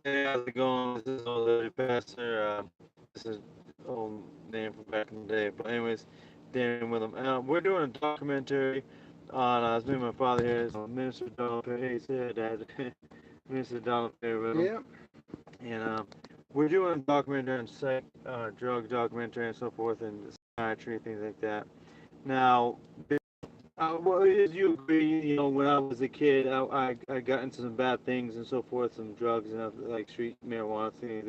Hey, how's it going? This is old lady pastor. This is old name from back in the day. But anyways, Danny with him. We're doing a documentary on it's me and my father here. So Minister Donald Perry. Hey, say hi, Dad. Minister Donald Perry with him. Yeah. And we're doing a documentary on psych, drug documentary and so forth, and psychiatry, things like that. Now, well, as you agree, when I was a kid, I got into some bad things and so forth, some drugs and like street marijuana things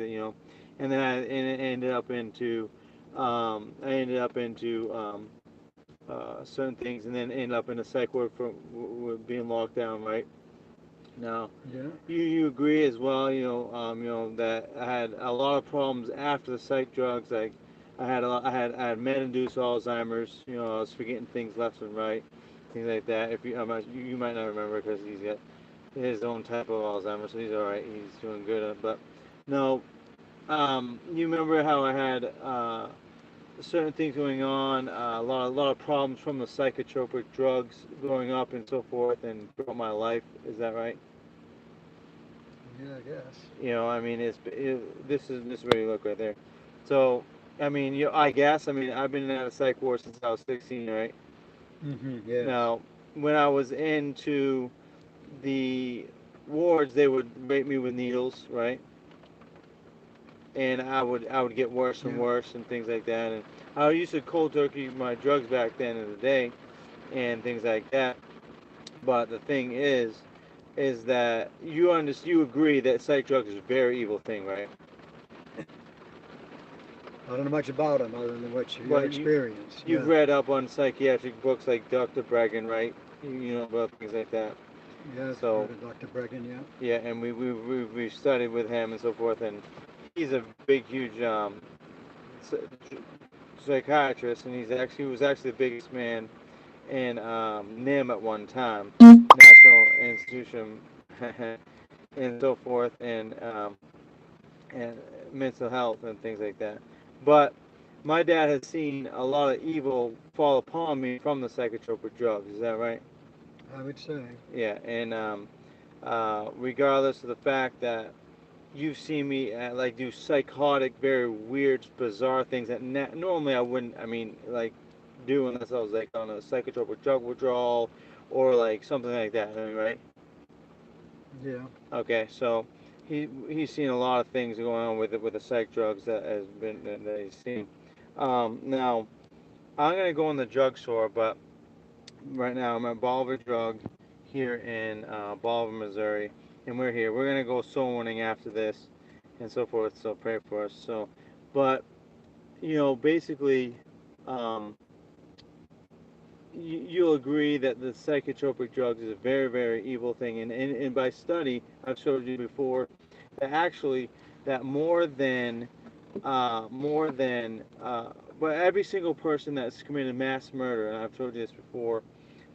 and then I ended up into certain things, and then ended up in a psych ward for being locked down. Right now, Yeah. you agree as well, that I had a lot of problems after the psych drugs, like. I had med-induced Alzheimer's. I was forgetting things left and right, things like that. If you might not remember because he's got his own type of Alzheimer's, so he's all right. He's doing good. But no, you remember how I had certain things going on, a lot of problems from the psychotropic drugs growing up and so forth, and throughout my life. Is that right? Yeah, I guess. I mean, this is where you look right there. So, I mean, I guess, I mean, I've been in a psych ward since I was 16, right? Yes. Now, when I was into the wards, they would rape me with needles, right? And I would get worse and Yeah. worse and things like that. And I used to cold turkey my drugs back then in the day and things like that. But the thing is that you agree that psych drugs is a very evil thing, right? I don't know much about them other than what your But experience. you've Yeah. read up on psychiatric books like Dr. Breggin, right? You know about things like that. Yes, So heard of Dr. Breggin, yeah. yeah, and we studied with him and so forth, and he's a big, huge psychiatrist, and he was actually the biggest man in NIM at one time, National Institution, and so forth, and mental health and things like that. But my dad has seen a lot of evil fall upon me from the psychotropic drugs. Is that right? I would say. Yeah, and regardless of the fact that you've seen me like do psychotic, very weird, bizarre things that normally I wouldn't. I mean, like do unless I was like on a psychotropic drug withdrawal or like something like that. I mean, right? Yeah. Okay, so he's seen a lot of things going on with the psych drugs that he's seen. Now I'm gonna go in the drugstore, but right now I'm at Bolivar Drug here in Bolivar, Missouri, and we're here. We're gonna go soul winning after this, and so forth. So pray for us. So, but basically, um, you'll agree that the psychotropic drugs is a very, very evil thing, and by study, I've showed you before that actually that but every single person that's committed mass murder, and I've told you this before,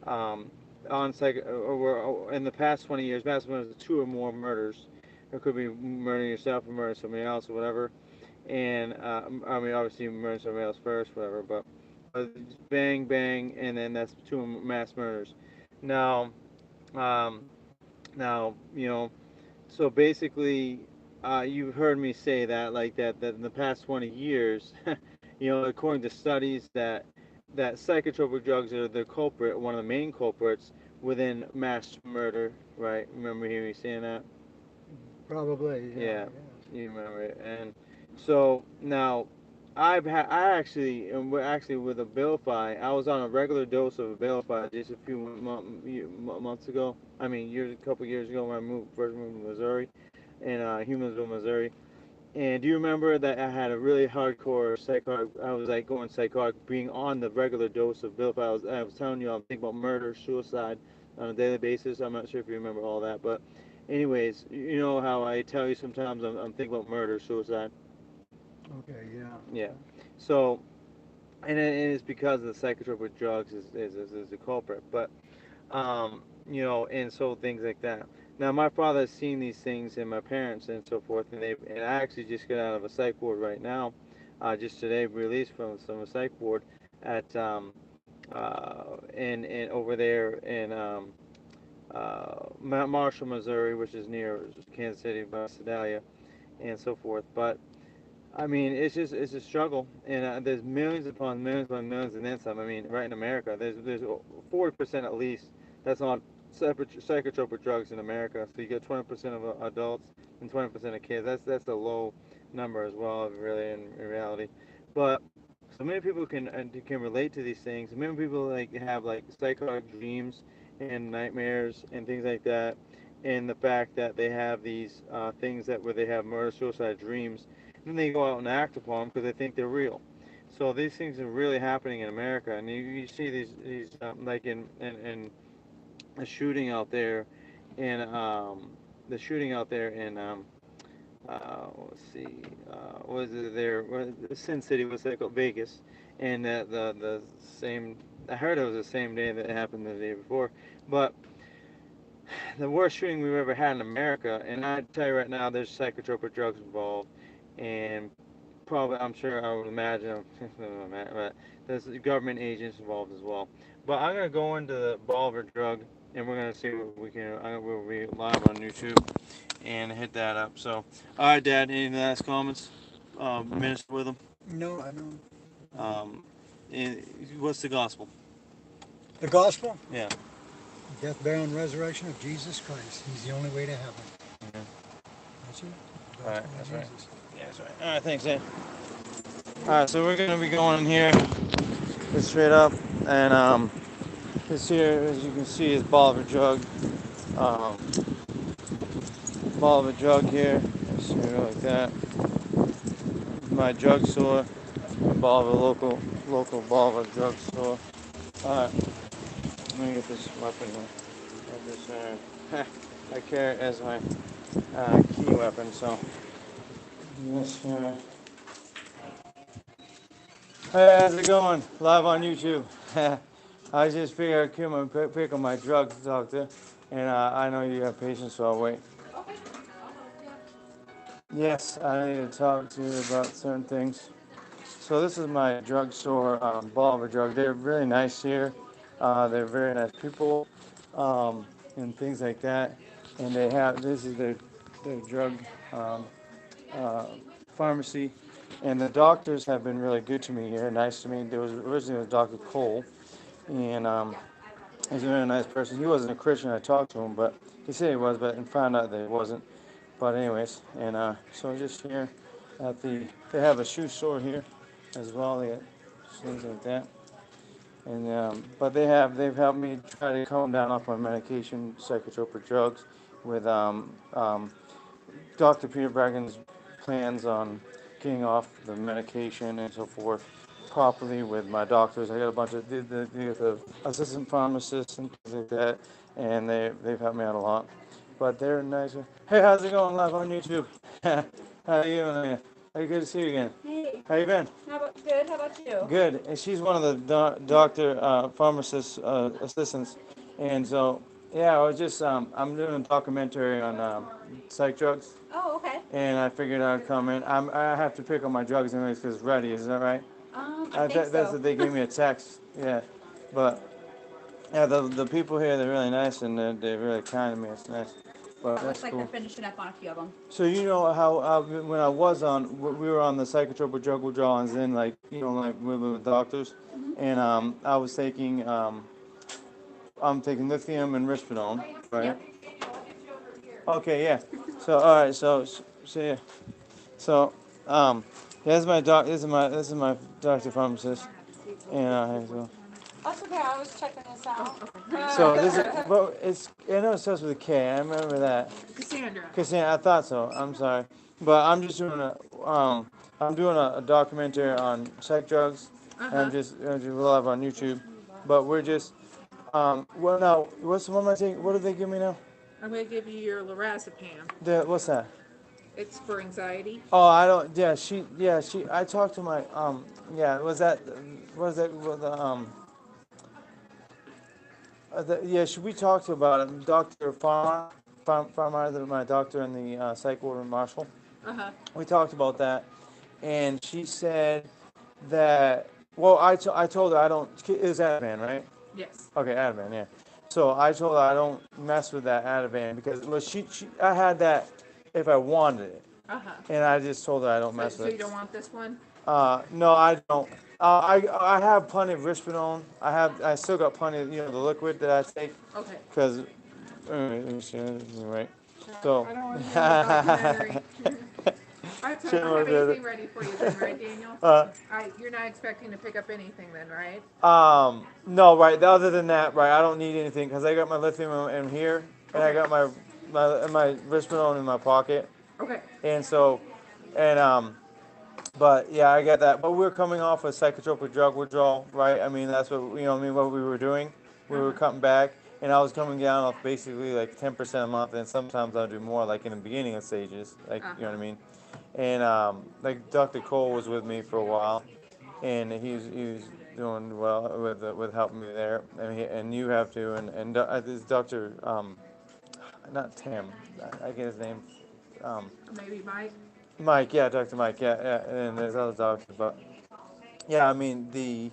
um, on psych or in the past 20 years, mass murder is two or more murders. It could be murdering yourself or murdering somebody else or whatever. And I mean, obviously, you murder somebody else first, whatever. But bang, bang, and then that's two mass murders. Now, um, now, so basically, you've heard me say that, like that in the past 20 years, according to studies, that psychotropic drugs are the culprit, one of the main culprits within mass murder, right? Remember hearing me saying that? Probably, yeah, Yeah, I guess. you remember it. And so now, I actually, and we're actually with Abilify. I was on a regular dose of Abilify just a few months ago. I mean, a couple years ago when I first moved to Missouri, in Humansville, Missouri. And do you remember that I had a really hardcore psychotic? I was like going psychotic, being on the regular dose of Abilify. I was telling you I'm thinking about murder, suicide on a daily basis. I'm not sure if you remember all that, but anyways, you know how I tell you sometimes I'm thinking about murder, suicide. Okay, yeah. Yeah. So, and it's because of the psychotropic drugs is the culprit. But and so things like that. Now, my father has seen these things in my parents and so forth, and I actually just got out of a psych ward right now, just today released from a psych ward at in over there in Marshall, Missouri, which is near Kansas City, by Sedalia, and so forth. But I mean, it's a struggle, and there's millions and then some. I mean, right in America, there's 40% at least that's on psychotropic drugs in America. So you get 20% of adults and 20% of kids. That's a low number as well, really in reality. But so many people can relate to these things. Many people like have like psychotic dreams and nightmares and things like that, and the fact that they have these things that where they have murder suicide dreams, then they go out and act upon them because they think they're real. So these things are really happening in America, and you see these like in a shooting out there, in the shooting out there in let's see, was it there? Sin City was like Vegas, and the same. I heard it was the same day that it happened the day before, but the worst shooting we've ever had in America, and I tell you right now, there's psychotropic drugs involved, and probably, I'm sure, I would imagine, but there's government agents involved as well. But I'm gonna go into the Bolivar drug, and we're gonna see what we can. We'll be live on YouTube and hit that up. So, all right, Dad. Any last comments? Minister with them. No, I don't. Um, what's the gospel? The gospel? Yeah. Death, burial, and resurrection of Jesus Christ. He's the only way to heaven. Mhm. That's it. The All right, gospel of that's right. Jesus. Yeah, that's right. All right, thanks, Ed. All right, so we're gonna be going in here, just straight up, and this here, as you can see, is Bolivar drug. Um, Bolivar drug here. Just like that. My drugstore, Bolivar local Bolivar drugstore. All right, let me get this weapon here. Get this, I carry it as my key weapon, so this here. Hey, how's it going? Live on YouTube. I just figured I'd come and pick up my drugs, doctor, and I know you have patients, so I'll wait. Yes, I need to talk to you about certain things. So this is my drugstore, Bolivar Drug. They're really nice here. They're very nice people, and things like that. And they have, this is their drug um, uh, pharmacy. And the doctors have been really good to me here, nice to me. There was originally was Dr. Cole, and he's a really nice person. He wasn't a Christian. I talked to him, but he said he was, but and found out that he wasn't. But anyways, and so just here at they have a shoe store here as well. They got things like that. And but they've helped me try to calm down off my medication, psychotropic drugs, with Dr. Peter Breggin's plans on getting off the medication and so forth properly with my doctors. I got a bunch of the assistant pharmacists and things like that, and they've helped me out a lot. But they're nice. Hey, how's it going? Live on YouTube. How are you doing? Hey, good to see you again. Hey, How you been? good? How about you? Good. And she's one of the doctor pharmacist assistants, and so yeah, I was just I'm doing a documentary on psych drugs, Oh, okay. and I figured I'd come in. I have to pick up my drugs anyways because it's ready. Is that right? I think That's so. what they gave me a text. Yeah, but yeah, the people here they're really nice and they're really kind to me. It's nice. But It that's looks like cool. they're finishing up on a few of them. So you know how when I was on, we were on the psychotropic drug withdrawal, and then like like with doctors, and I was taking I'm taking lithium and risperidone, right? Yep. Okay, yeah. So all right, so yeah, so there's my this is my doctor pharmacist, and so. That's okay. I was checking this out. So this is, well, I know it starts with a K. I remember that. Cassandra. Cassandra, I thought so. I'm sorry, but I'm just doing I'm doing a documentary on psych drugs. And I'm just live on YouTube, but we're just, well now, what am I taking? What do they give me now? I'm going to give you your lorazepam. What's that? It's for anxiety. Oh, I don't. I talked to my yeah. Was that we talked about it. Dr. Farmer, my doctor in the psych ward in Marshall. We talked about that, and she said that. Well, I told her I don't. Is Ativan, right? Yes. Okay, Ativan, yeah. So I told her I don't mess with that Ativan because I had that if I wanted it, Uh-huh. and I just told her I don't mess So with you it. don't want this one? No, I don't. I have plenty of Risperdal. I still got plenty of the liquid that I take Okay. because right. So I don't want to know the documentary. All right, so I Shouldn't don't worry have about anything it. ready for you then, right, Daniel? Uh, You're not expecting to pick up anything then, right? no, right. Other than that, right, I don't need anything because I got my lithium in here, and I Okay. got my Risperdal in my pocket, Okay. and so, and but yeah, I got that. But we're coming off a psychotropic drug withdrawal, right? I mean, that's what what we were doing. We were Uh-huh. cutting back, and I was coming down off basically like 10% a month, and sometimes I'll do more, like in the beginning of stages, like you know what I Uh-huh. mean. And like Dr. Cole was with me for a while, and he was doing well with helping me there, and you have to, and this Dr. Not Tim, I get his name, um, Maybe Mike? Mike, yeah, Dr. Mike, yeah, yeah, and there's other doctors, but yeah, I mean the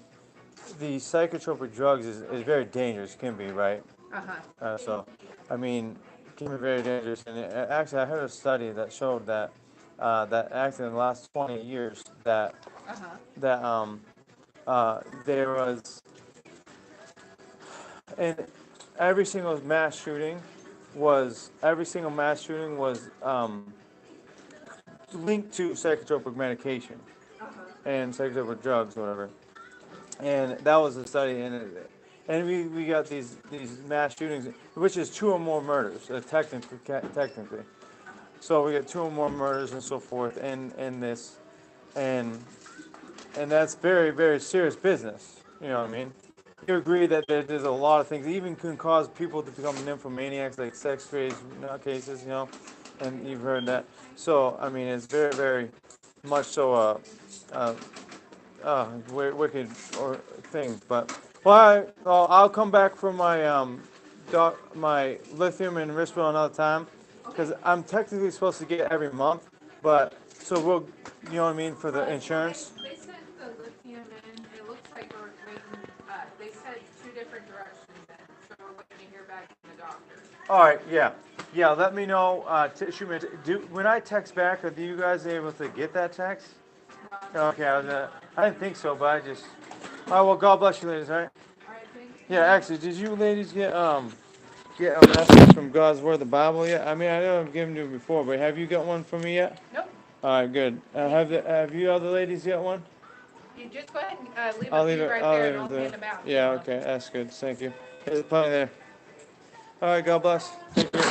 psychotropic drugs is very dangerous, can be, right? Uh-huh. So, I mean, it can be very dangerous, and actually, I heard a study that showed that actually in the last 20 years Uh-huh. that there was, and every single mass shooting was linked to psychotropic medication Uh-huh. and psychotropic drugs, whatever. And that was the study, and we got these mass shootings, which is two or more murders, technically. So we got two or more murders and so forth, and this, and and that's very very serious business. You know what I mean? You agree that there's a lot of things, it even can cause people to become nymphomaniacs, like sex crazy cases, and you've heard that. So I mean, it's very very much so wicked or thing. But I'll come back for my lithium and Risperdal another time because I'm technically supposed to get it every month, but so we'll you know what I mean for the insurance. So they sent the lithium in. It looks like we're waiting. They said two different directions in, so we're waiting to hear back from the doctor. All right, yeah, yeah. Let me know. Shoot me. When I text back, are you guys able to get that text? Okay, I didn't think so, but I just. All right, well, God bless you, ladies. All right. All right, thanks. Yeah, actually, did you ladies get a message from God's Word, the Bible yet? I mean, I know I've given you before, but have you got one for me yet? Nope. All right, good. Have you other ladies got one? You just go ahead and leave I'll a leave few it. right I'll there, leave and it I'll there. hand them out. Yeah, okay, that's good. Thank you. There's plenty there. All right, God bless. Thank you.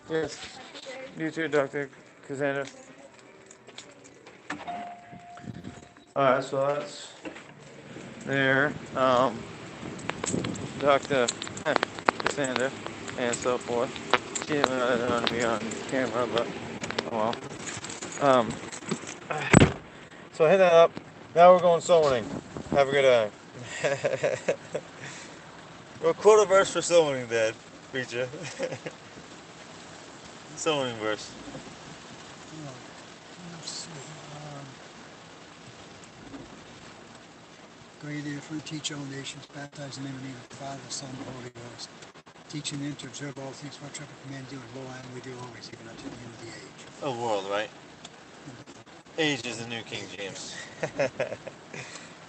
Yes. You too, Dr. Cassandra. All right, so that's there. Dr. Cassandra and so forth. She didn't really want to be on camera, but oh well. So hit that up. Now we're going soloing. Have a good day. Well, quote a verse for soloing, Dad. Preacher. Soloing verse. Let's see. Go ye therefore and teach all nations, baptize them in the name of the Father, the Son, and the Holy Ghost, teaching them to observe all things whatsoever command you, and lo, I am with you always, even unto the end of the age. A world, right? Age is the new King James.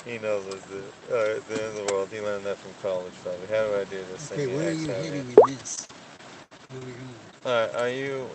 He knows it's the end of the world. He learned that from college, probably. How do I do this thing? Okay, where are you heading in this? Where are we going? Alright, are you,